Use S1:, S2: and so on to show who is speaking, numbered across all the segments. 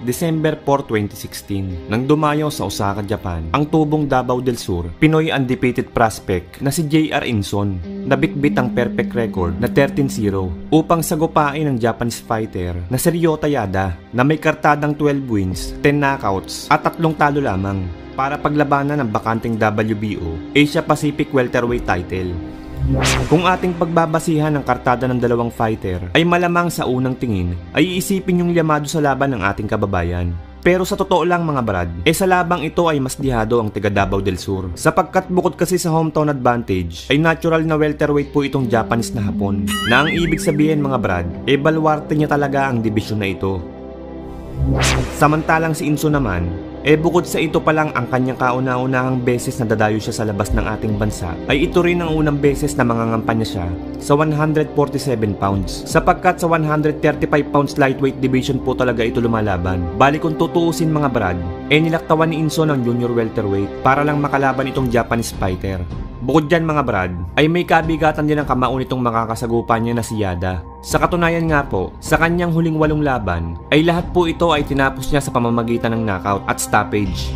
S1: December 4, 2016, nang dumayo sa Osaka, Japan, ang tubong Davao del Sur, Pinoy undefeated prospect na si J.R. Inson, nabitbit ang perfect record na 13-0 upang sagupain ang Japanese fighter na si Ryota Yada na may kartadang 12 wins, 10 knockouts at 3 talo lamang para paglabanan ng bakanting WBO Asia Pacific welterweight title. Kung ating pagbabasihan ng kartada ng dalawang fighter ay malamang sa unang tingin ay iisipin yung yamado sa laban ng ating kababayan. Pero sa totoo lang mga brad, sa labang ito ay mas dihado ang taga Davao del Sur. Sapagkat bukod kasi sa hometown advantage, ay natural na welterweight po itong Japanese na hapon. Na ang ibig sabihin mga brad, baluarte niya talaga ang dibisyon na ito. Samantalang si Inso naman, bukod sa ito pa lang ang kanyang kauna-unahang beses na dadayo siya sa labas ng ating bansa, ay ito rin ang unang beses na mangangampanya siya sa 147 pounds. Sapagkat sa 135 pounds lightweight division po talaga ito lumalaban. Bali kung tutuusin mga brad, nilaktawan ni Inso ng junior welterweight para lang makalaban itong Japanese fighter. Bukod dyan mga brad, ay may kabigatan din ang kamao nitong makakasagupan niya na si Yada. Sa katunayan nga po, sa kanyang huling 8 laban, ay lahat po ito ay tinapos niya sa pamamagitan ng knockout at stoppage.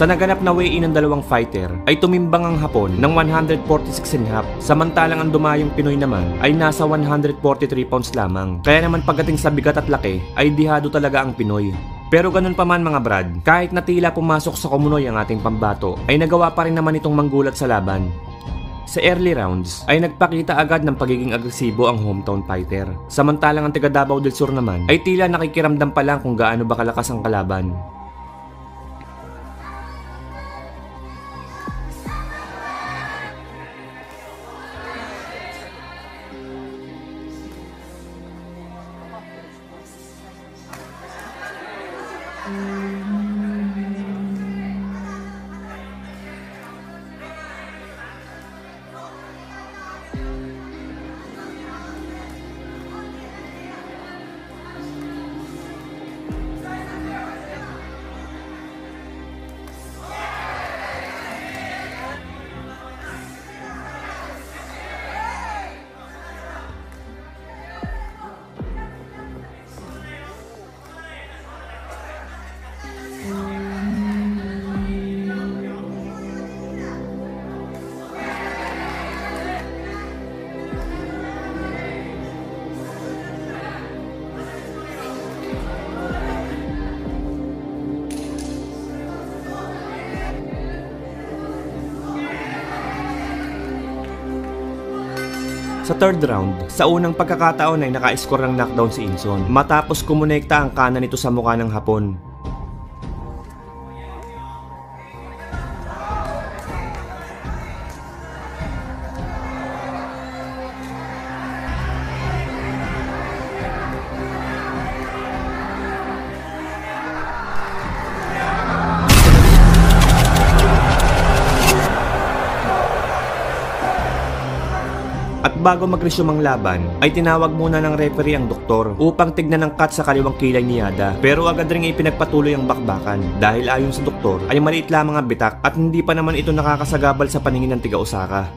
S1: Sa naganap na weigh-in ng dalawang fighter ay tumimbang ang Hapon ng 146.5 samantalang ang dumayong Pinoy naman ay nasa 143 pounds lamang. Kaya naman pagdating sa bigat at laki ay dihado talaga ang Pinoy. Pero ganun pa man mga brad, kahit na tila pumasok sa Kumunoy ang ating pambato ay nagawa pa rin naman itong manggulat sa laban. Sa early rounds ay nagpakita agad ng pagiging agresibo ang hometown fighter. Samantalang ang taga Davao del Sur naman ay tila nakikiramdam pa lang kung gaano ba kalakas ang kalaban. Sa third round, sa unang pagkakataon ay naka-score ng knockdown si Inson matapos kumonekta ang kanan nito sa mukha ng Hapon. At bago mag-resume ang laban, ay tinawag muna ng referee ang doktor upang tignan ang cut sa kaliwang kilay ni Yada. Pero agad rin ay pinagpatuloy ang bakbakan dahil ayon sa doktor ay maliit lamang ang bitak at hindi pa naman ito nakakasagabal sa paningin ng tiga Osaka.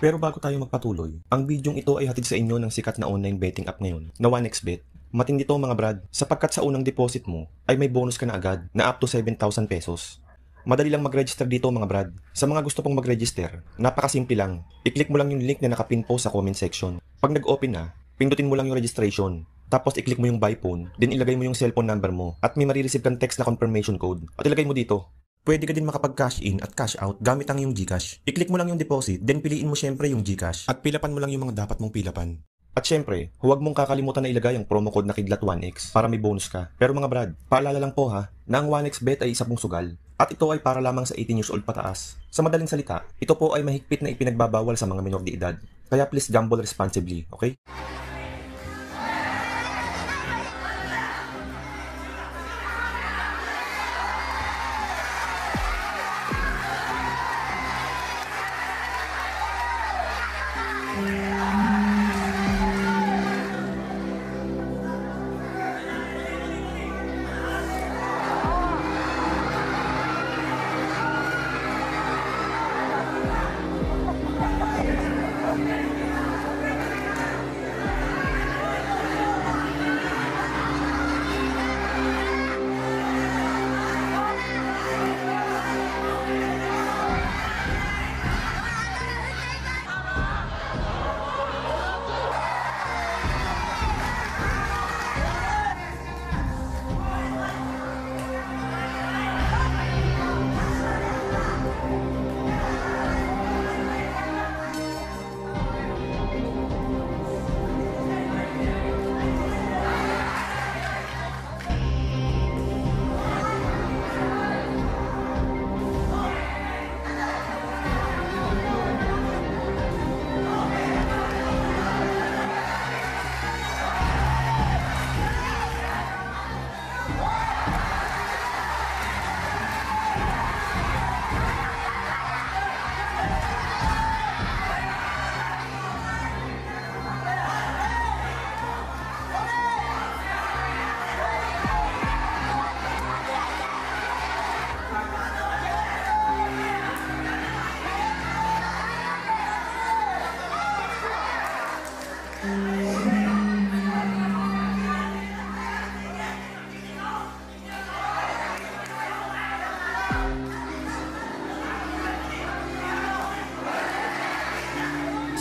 S1: Pero bago tayo magpatuloy, ang bidyong ito ay hatid sa inyo ng sikat na online betting app ngayon na 1xBet. Matindi to mga brad, sapagkat sa unang deposit mo ay may bonus ka na agad na up to 7,000 pesos. Madali lang mag-register dito mga brad. Sa mga gusto pong mag-register, napakasimple lang. I-click mo lang yung link na nakapin po sa comment section. Pag nag-open na, pindutin mo lang yung registration. Tapos i-click mo yung buy phone, then ilagay mo yung cellphone number mo at may marireceive kang text na confirmation code at ilagay mo dito. Pwede ka din makapag-cash in at cash out gamit ang yung GCash. I-click mo lang yung deposit, then piliin mo syempre yung GCash at pilapan mo lang yung mga dapat mong pilapan. At syempre, huwag mong kakalimutan na ilagay ang promo code na Kidlat1x para may bonus ka. Pero mga brad, paalala lang po ha, na ang 1x bet ay isa pong sugal. At ito ay para lamang sa 18 years old pataas. Sa madaling salita, ito po ay mahigpit na ipinagbabawal sa mga minor de edad. Kaya please gamble responsibly, okay?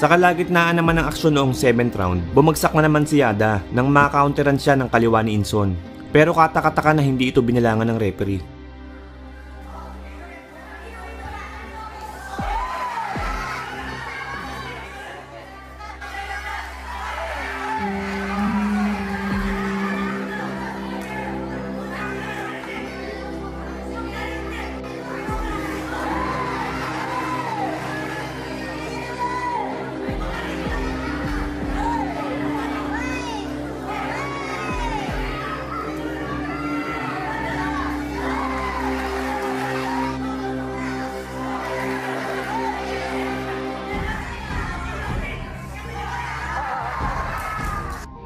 S1: Sa kalagitnaan naman ng aksyon noong 7th round, bumagsak na naman si Yada nang makakounteran siya ng kaliwa ni Inson. Pero katakataka na hindi ito binilangan ng referee.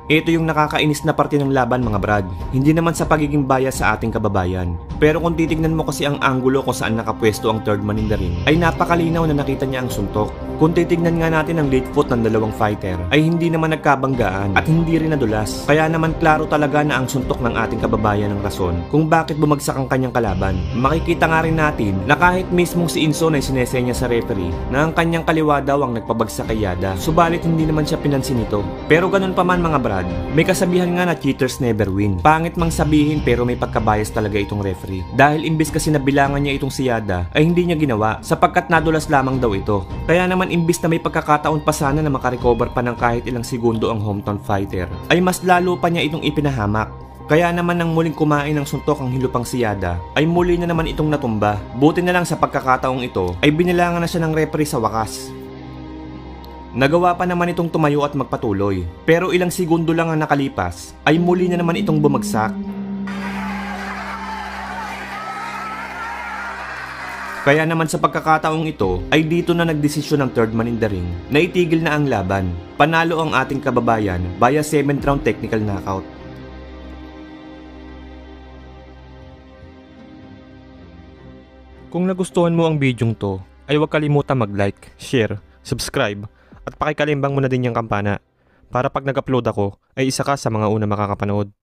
S1: Ito yung nakakainis na parte ng laban mga brad. Hindi naman sa pagiging bias sa ating kababayan. Pero kung titignan mo kasi ang anggulo kung saan nakapwesto ang third man in the ring, ay napakalinaw na nakita niya ang suntok. Kung titignan nga natin ang late foot ng dalawang fighter, ay hindi naman nagkabanggaan at hindi rin nadulas. Kaya naman klaro talaga na ang suntok ng ating kababayan ang rason kung bakit bumagsak ang kanyang kalaban. Makikita nga rin natin na kahit mismong si Inson ay sinesenya sa referee na ang kanyang kaliwa daw ang nagpabagsak kay Yada. Subalit hindi naman siya pinansin ito. Pero ganun pa man mga brad, may kasabihan nga na cheaters never win. Pangit mang sabihin pero may pagkabias talaga itong referee. Dahil imbis kasi nabilangan niya itong si Yada ay hindi niya ginawa sapagkat nadulas lamang daw ito. Kaya naman imbis na may pagkakataon pa sana na makarecover pa ng kahit ilang segundo ang hometown fighter, ay mas lalo pa niya itong ipinahamak. Kaya naman nang muling kumain ng suntok ang hilupang si Yada, ay muli na naman itong natumba. Buti na lang sa pagkakataong ito ay binilangan na siya ng referee sa wakas. Nagawa pa naman itong tumayo at magpatuloy. Pero ilang segundo lang ang nakalipas, ay muli na naman itong bumagsak. Kaya naman sa pagkakataong ito ay dito na nagdesisyon ng third man in the ring na itigil na ang laban. Panalo ang ating kababayan via 7th round technical knockout. Kung nagustuhan mo ang bidyong to, ay huwag kalimutan mag-like, share, subscribe, at pakikalimbang mo na din yung kampana para pag nag-upload ako ay isa ka sa mga una makakapanood.